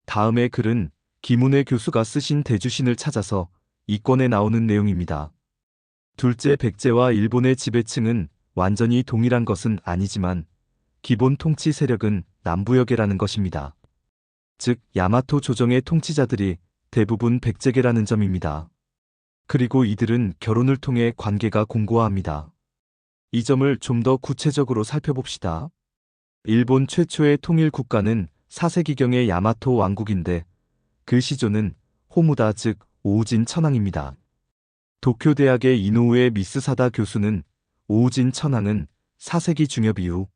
다음의 글은 김은혜 교수가 쓰신 대주신을 찾아서 이권에 나오는 내용입니다. 둘째, 백제와 일본의 지배층은 완전히 동일한 것은 아니지만 기본 통치 세력은 남부여계라는 것입니다. 즉, 야마토 조정의 통치자들이 대부분 백제계라는 점입니다. 그리고 이들은 결혼을 통해 관계가 공고합니다. 이 점을 좀 더 구체적으로 살펴봅시다. 일본 최초의 통일 국가는 4세기경의 야마토 왕국인데 그 시조는 호무다, 즉 오우진 천황입니다. 도쿄대학의 이노우에 미스사다 교수는 오우진 천황은 4세기 중엽 이후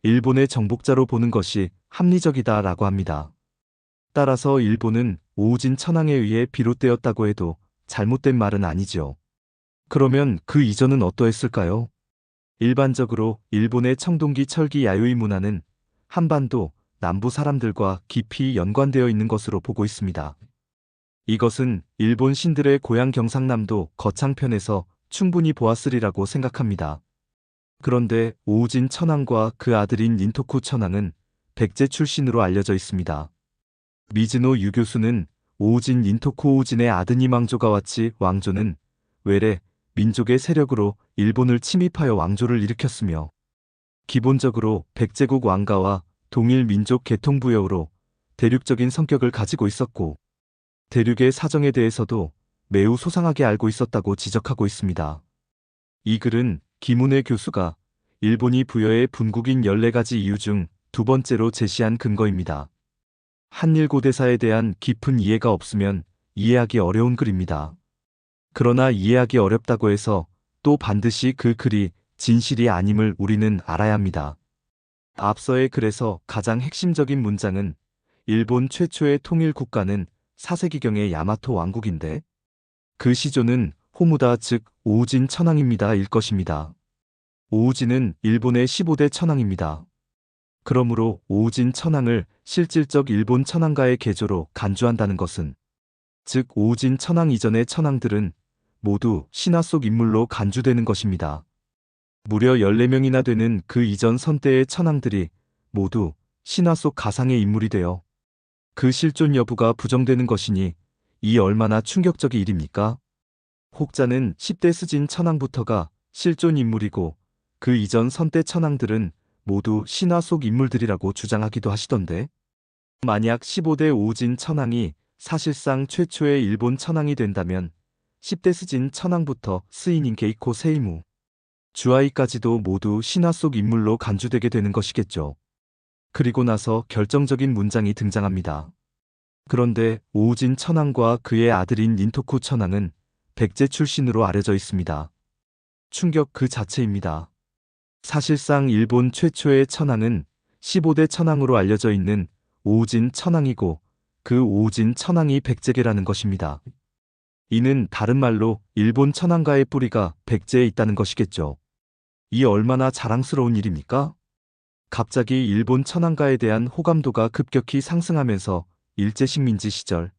일본의 정복자로 보는 것이 합리적이다 라고 합니다. 따라서 일본은 오우진 천황에 의해 비롯되었다고 해도 잘못된 말은 아니지요. 그러면 그 이전은 어떠했을까요? 일반적으로 일본의 청동기 철기 야요이 문화는 한반도 남부 사람들과 깊이 연관되어 있는 것으로 보고 있습니다. 이것은 일본 신들의 고향 경상남도 거창편에서 충분히 보았으리라고 생각합니다. 그런데 오우진 천황과 그 아들인 닌토쿠 천황은 백제 출신으로 알려져 있습니다. 미즈노 유 교수는 오우진 닌토쿠 오우진의 아드님 왕조가와치 왕조는 외래 민족의 세력으로 일본을 침입하여 왕조를 일으켰으며 기본적으로 백제국 왕가와 동일 민족 계통부여로 대륙적인 성격을 가지고 있었고 대륙의 사정에 대해서도 매우 소상하게 알고 있었다고 지적하고 있습니다. 이 글은 김은혜 교수가 일본이 부여의 분국인 14가지 이유 중 두 번째로 제시한 근거입니다. 한일 고대사에 대한 깊은 이해가 없으면 이해하기 어려운 글입니다. 그러나 이해하기 어렵다고 해서 또 반드시 그 글이 진실이 아님을 우리는 알아야 합니다. 앞서의 글에서 가장 핵심적인 문장은 일본 최초의 통일 국가는 4세기경의 야마토 왕국인데 그 시조는 호무다, 즉 오우진 천황입니다 일 것입니다. 오우진은 일본의 15대 천황입니다. 그러므로 오우진 천황을 실질적 일본 천황가의 계조로 간주한다는 것은 즉 오우진 천황 이전의 천황들은 모두 신화 속 인물로 간주되는 것입니다. 무려 14명이나 되는 그 이전 선대의 천황들이 모두 신화 속 가상의 인물이 되어 그 실존 여부가 부정되는 것이니 이 얼마나 충격적인 일입니까? 혹자는 10대 스진 천황부터가 실존 인물이고 그 이전 선대 천황들은 모두 신화 속 인물들이라고 주장하기도 하시던데 만약 15대 오우진 천황이 사실상 최초의 일본 천황이 된다면 10대 스진 천황부터 스이닌 게이코 세이무, 주아이까지도 모두 신화 속 인물로 간주되게 되는 것이겠죠. 그리고 나서 결정적인 문장이 등장합니다. 그런데 오우진 천황과 그의 아들인 닌토쿠 천황은 백제 출신으로 알려져 있습니다. 충격 그 자체입니다. 사실상 일본 최초의 천황은 15대 천황으로 알려져 있는 오우진 천황이고 그 오우진 천황이 백제계라는 것입니다. 이는 다른 말로 일본 천황가의 뿌리가 백제에 있다는 것이겠죠. 이 얼마나 자랑스러운 일입니까? 갑자기 일본 천황가에 대한 호감도가 급격히 상승하면서 일제식민지 시절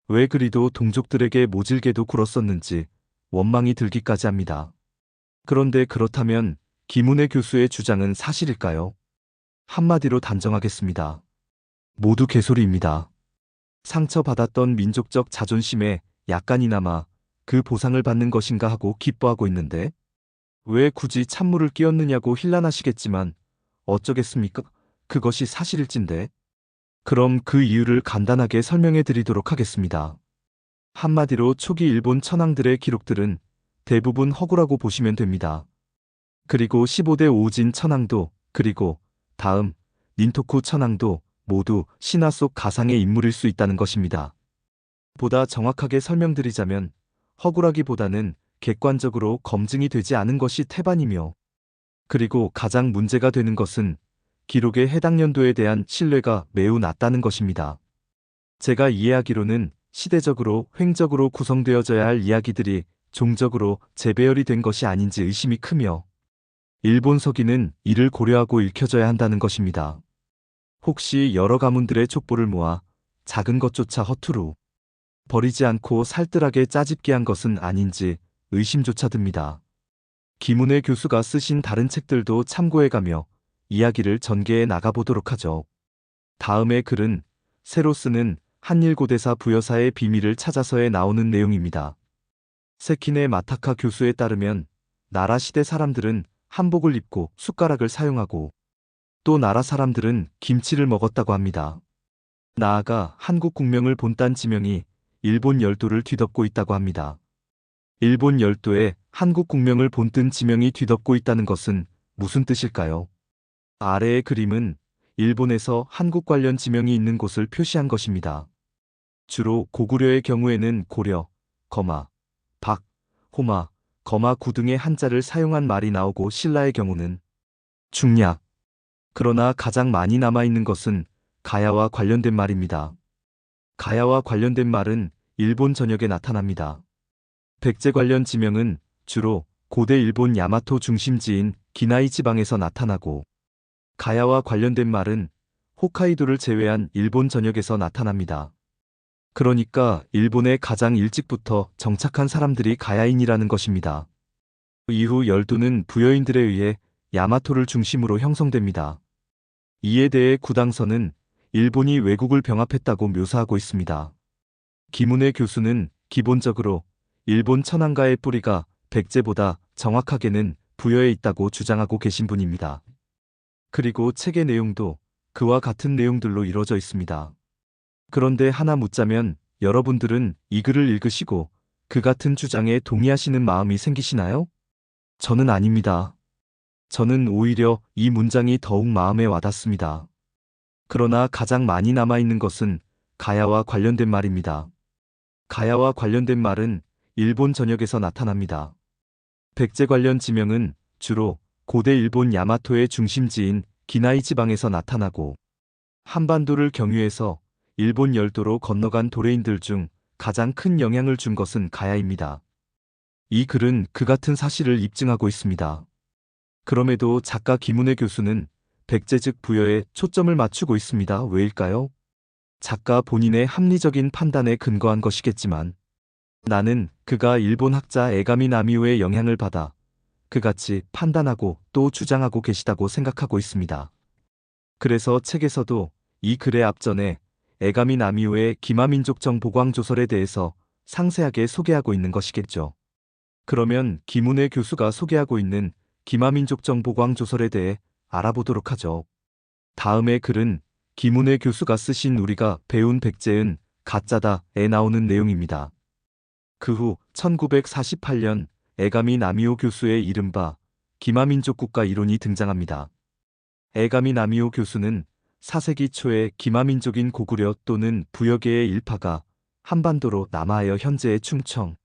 왜 그리도 동족들에게 모질게도 굴었었는지 원망이 들기까지 합니다. 그런데 그렇다면 김은혜 교수의 주장은 사실일까요? 한마디로 단정하겠습니다. 모두 개소리입니다. 상처받았던 민족적 자존심에 약간이나마 그 보상을 받는 것인가 하고 기뻐하고 있는데 왜 굳이 찬물을 끼얹느냐고 힐난하시겠지만 어쩌겠습니까? 그것이 사실일진데. 그럼 그 이유를 간단하게 설명해 드리도록 하겠습니다. 한마디로 초기 일본 천황들의 기록들은 대부분 허구라고 보시면 됩니다. 그리고 15대 오우진 천황도 그리고 다음 닌토쿠 천황도 모두 신화 속 가상의 인물일 수 있다는 것입니다. 보다 정확하게 설명드리자면 허구라기보다는 객관적으로 검증이 되지 않은 것이 태반이며 그리고 가장 문제가 되는 것은 기록의 해당 연도에 대한 신뢰가 매우 낮다는 것입니다. 제가 이해하기로는 시대적으로 횡적으로 구성되어져야 할 이야기들이 종적으로 재배열이 된 것이 아닌지 의심이 크며 일본 서기는 이를 고려하고 읽혀져야 한다는 것입니다. 혹시 여러 가문들의 족보를 모아 작은 것조차 허투루 버리지 않고 살뜰하게 짜집기 한 것은 아닌지 의심조차 듭니다. 김은혜 교수가 쓰신 다른 책들도 참고해가며 이야기를 전개해 나가보도록 하죠. 다음의 글은 새로 쓰는 한일고대사 부여사의 비밀을 찾아서에 나오는 내용입니다. 세키네 마타카 교수에 따르면 나라 시대 사람들은 한복을 입고 숟가락을 사용하고 또 나라 사람들은 김치를 먹었다고 합니다. 나아가 한국 국명을 본딴 지명이 일본 열도를 뒤덮고 있다고 합니다. 일본 열도에 한국 국명을 본뜬 지명이 뒤덮고 있다는 것은 무슨 뜻일까요? 아래의 그림은 일본에서 한국 관련 지명이 있는 곳을 표시한 것입니다. 주로 고구려의 경우에는 고려, 거마, 박, 호마, 거마 구 등의 한자를 사용한 말이 나오고 신라의 경우는 중략. 그러나 가장 많이 남아있는 것은 가야와 관련된 말입니다. 가야와 관련된 말은 일본 전역에 나타납니다. 백제 관련 지명은 주로 고대 일본 야마토 중심지인 기나이 지방에서 나타나고 가야와 관련된 말은 홋카이도를 제외한 일본 전역에서 나타납니다. 그러니까 일본에 가장 일찍부터 정착한 사람들이 가야인이라는 것입니다. 이후 열도는 부여인들에 의해 야마토를 중심으로 형성됩니다. 이에 대해 구당서는 일본이 외국을 병합했다고 묘사하고 있습니다. 김은혜 교수는 기본적으로 일본 천황가의 뿌리가 백제보다 정확하게는 부여에 있다고 주장하고 계신 분입니다. 그리고 책의 내용도 그와 같은 내용들로 이루어져 있습니다. 그런데 하나 묻자면 여러분들은 이 글을 읽으시고 그 같은 주장에 동의하시는 마음이 생기시나요? 저는 아닙니다. 저는 오히려 이 문장이 더욱 마음에 와닿습니다. 그러나 가장 많이 남아있는 것은 가야와 관련된 말입니다. 가야와 관련된 말은 일본 전역에서 나타납니다. 백제 관련 지명은 주로 고대 일본 야마토의 중심지인 기나이 지방에서 나타나고 한반도를 경유해서 일본 열도로 건너간 도레인들 중 가장 큰 영향을 준 것은 가야입니다. 이 글은 그 같은 사실을 입증하고 있습니다. 그럼에도 작가 김은혜 교수는 백제 즉 부여에 초점을 맞추고 있습니다. 왜일까요? 작가 본인의 합리적인 판단에 근거한 것이겠지만 나는 그가 일본 학자 에가미 나미우의 영향을 받아 그같이 판단하고 또 주장하고 계시다고 생각하고 있습니다. 그래서 책에서도 이 글의 앞전에 에가미 나미우의 기마민족정 보광조설에 대해서 상세하게 소개하고 있는 것이겠죠. 그러면 김은혜 교수가 소개하고 있는 기마민족정 보광조설에 대해 알아보도록 하죠. 다음의 글은 김은혜 교수가 쓰신 우리가 배운 백제은 가짜다에 나오는 내용입니다. 그 후 1948년 에가미 나미오 교수의 이른바 기마민족 국가 이론이 등장합니다. 에가미 나미오 교수는 4세기 초에 기마민족인 고구려 또는 부여계의 일파가 한반도로 남하하여 현재의 충청,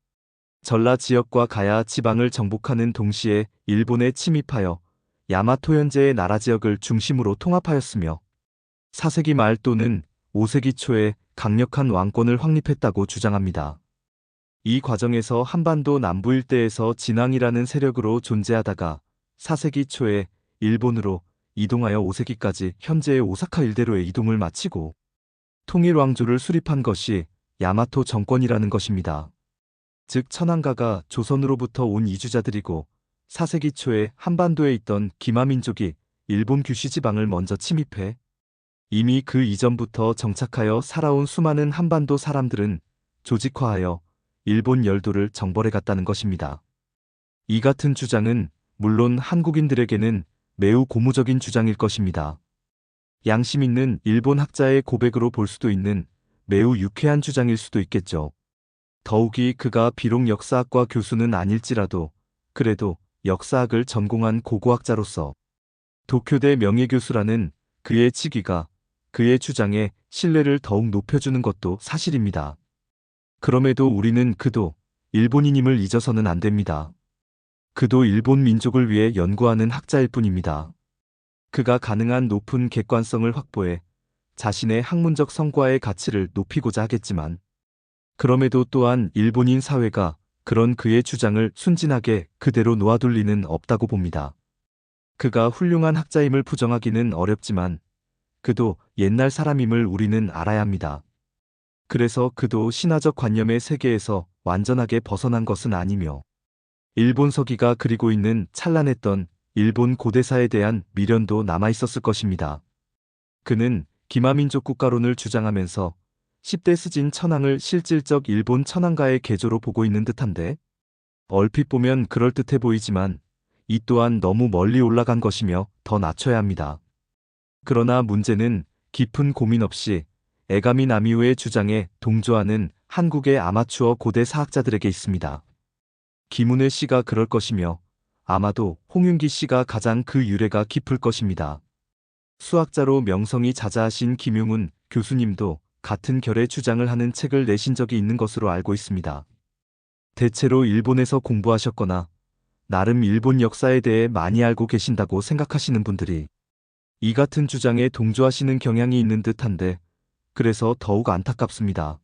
전라 지역과 가야 지방을 정복하는 동시에 일본에 침입하여 야마토 현재의 나라 지역을 중심으로 통합하였으며 4세기 말 또는 5세기 초에 강력한 왕권을 확립했다고 주장합니다. 이 과정에서 한반도 남부 일대에서 진왕이라는 세력으로 존재하다가 4세기 초에 일본으로 이동하여 5세기까지 현재의 오사카 일대로의 이동을 마치고 통일왕조를 수립한 것이 야마토 정권이라는 것입니다. 즉 천황가가 조선으로부터 온 이주자들이고 4세기 초에 한반도에 있던 기마민족이 일본 규시 지방을 먼저 침입해 이미 그 이전부터 정착하여 살아온 수많은 한반도 사람들은 조직화하여 일본 열도를 정벌해 갔다는 것입니다. 이 같은 주장은 물론 한국인들에게는 매우 고무적인 주장일 것입니다. 양심 있는 일본 학자의 고백으로 볼 수도 있는 매우 유쾌한 주장일 수도 있겠죠. 더욱이 그가 비록 역사학과 교수는 아닐지라도 그래도 역사학을 전공한 고고학자로서 도쿄대 명예교수라는 그의 직위가 그의 주장에 신뢰를 더욱 높여주는 것도 사실입니다. 그럼에도 우리는 그도 일본인임을 잊어서는 안 됩니다. 그도 일본 민족을 위해 연구하는 학자일 뿐입니다. 그가 가능한 높은 객관성을 확보해 자신의 학문적 성과의 가치를 높이고자 하겠지만 그럼에도 또한 일본인 사회가 그런 그의 주장을 순진하게 그대로 놓아둘 리는 없다고 봅니다. 그가 훌륭한 학자임을 부정하기는 어렵지만 그도 옛날 사람임을 우리는 알아야 합니다. 그래서 그도 신화적 관념의 세계에서 완전하게 벗어난 것은 아니며 일본 서기가 그리고 있는 찬란했던 일본 고대사에 대한 미련도 남아있었을 것입니다. 그는 기마민족 국가론을 주장하면서 10대 스진 천황을 실질적 일본 천황가의 계조로 보고 있는 듯한데, 얼핏 보면 그럴듯해 보이지만 이 또한 너무 멀리 올라간 것이며 더 낮춰야 합니다. 그러나 문제는 깊은 고민 없이 에가미 나미우의 주장에 동조하는 한국의 아마추어 고대 사학자들에게 있습니다. 김은혜 씨가 그럴 것이며 아마도 홍윤기 씨가 가장 그 유래가 깊을 것입니다. 수학자로 명성이 자자하신 김용훈 교수님도 같은 결의 주장을 하는 책을 내신 적이 있는 것으로 알고 있습니다. 대체로 일본에서 공부하셨거나 나름 일본 역사에 대해 많이 알고 계신다고 생각하시는 분들이 이 같은 주장에 동조하시는 경향이 있는 듯한데, 그래서 더욱 안타깝습니다.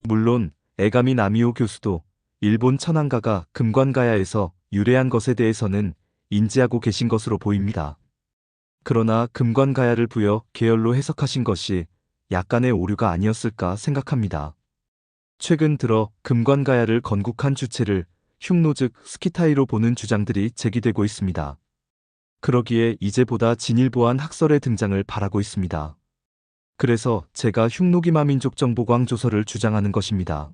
물론 에가미 나미오 교수도 일본 천황가가 금관가야에서 유래한 것에 대해서는 인지하고 계신 것으로 보입니다. 그러나 금관가야를 부여 계열로 해석하신 것이 약간의 오류가 아니었을까 생각합니다. 최근 들어 금관가야를 건국한 주체를 흉노 즉 스키타이로 보는 주장들이 제기되고 있습니다. 그러기에 이제 보다 진일보한 학설의 등장을 바라고 있습니다. 그래서 제가 흉노기마민족 정보광 조서를 주장하는 것입니다.